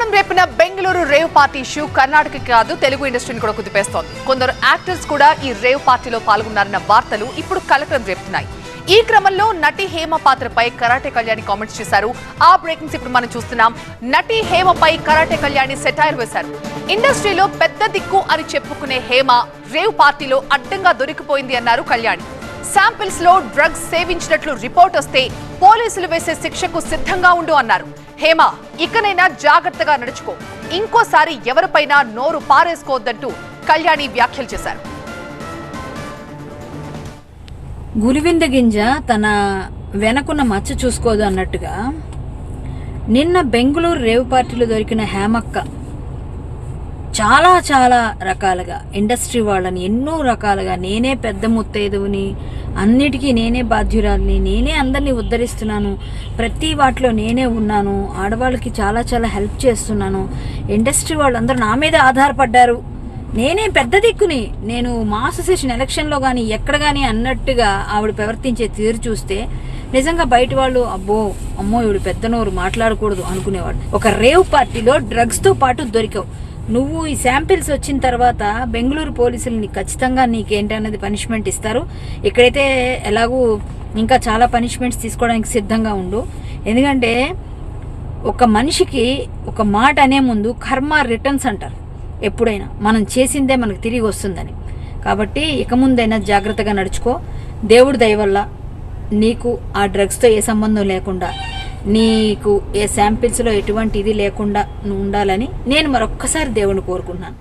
కలకలం రేపిన Bengaluru rave party issue Karnataka కాదు తెలుగు ఇండస్ట్రీని కూడా కుదిపేస్తోంది. కొందరు యాక్టర్స్ కూడా ఈ రేవ్ పార్టీలో పాల్గొన్నారన్న వార్తలు ఇప్పుడు కలకలం రేపుతున్నాయి. ఈ క్రమంలో నటి హేమ పాత్రపై కరాటే కళ్యాణి కామెంట్స్ చేశారు. ఆ బ్రేకింగ్స్ ఇప్పుడు మనం చూస్తున్నాం. నటి హేమపై కరాటే కళ్యాణి సెటైర్ వేశారు. ఇండస్ట్రీలో పెద్ద దిక్కు అని చెప్పుకునే హేమ రేవ్ పార్టీలో అడ్డంగా దొరికిపోయింది అన్నారు కళ్యాణి. శాంపిల్స్ లో డ్రగ్స్ సేవించినట్లు రిపోర్ట్ వస్తే పోలీసులు వేసే శిక్షకు సిద్ధంగా ఉండు అన్నారు. హేమ, ఇకనైనా జాగ్రత్తగా నడుచుకో, ఇంకోసారి ఎవరిపైనా నోరు పారేసుకోవద్దంటూ కళ్యాణి వ్యాఖ్యలు చేశారు. గులివింద గింజ తన వెనకున్న మచ్చ చూసుకోదు అన్నట్టుగా నిన్న బెంగళూరు రేవ్ పార్టీలో దొరికిన హేమక్క చాలా చాలా రకాలుగా ఇండస్ట్రీ వాళ్ళని ఎన్నో రకాలుగా నేనే పెద్ద ముత్తైదువుని, అన్నిటికీ నేనే బాధ్యురాలిని, నేనే అందరినీ ఉద్ధరిస్తున్నాను, ప్రతి వాటిలో నేనే ఉన్నాను, ఆడవాళ్ళకి చాలా చాలా హెల్ప్ చేస్తున్నాను, ఇండస్ట్రీ వాళ్ళందరూ నా మీద ఆధారపడ్డారు, నేనే పెద్ద దిక్కుని, నేను మా అసోసియేషన్ ఎలక్షన్లో కానీ ఎక్కడ కానీ అన్నట్టుగా ఆవిడ ప్రవర్తించే తీరు చూస్తే నిజంగా బయట వాళ్ళు అమ్మో ఈవిడ పెద్ద నోరు మాట్లాడకూడదు అనుకునేవాడు. ఒక రేవ్ పార్టీలో డ్రగ్స్తో పాటు దొరికావు. నువ్వు ఈ శాంపిల్స్ వచ్చిన తర్వాత బెంగళూరు పోలీసులు ఖచ్చితంగా నీకేంటనేది పనిష్మెంట్ ఇస్తారు. ఇక్కడైతే ఎలాగూ ఇంకా చాలా పనిష్మెంట్స్ తీసుకోవడానికి సిద్ధంగా ఉండు. ఎందుకంటే ఒక మనిషికి ఒక మాట అనే ముందు కర్మ రిటర్న్స్ అంటారు. ఎప్పుడైనా మనం చేసిందే మనకు తిరిగి వస్తుందని. కాబట్టి ఇక ముందైనా జాగ్రత్తగా నడుచుకో. దేవుడి దయ వల్ల నీకు ఆ డ్రగ్స్తో ఏ సంబంధం లేకుండా, నీకు ఏ శాంపిల్స్లో ఎటువంటి ఇది లేకుండా నువ్వు ఉండాలని నేను మరొక్కసారి దేవుని కోరుకున్నాను.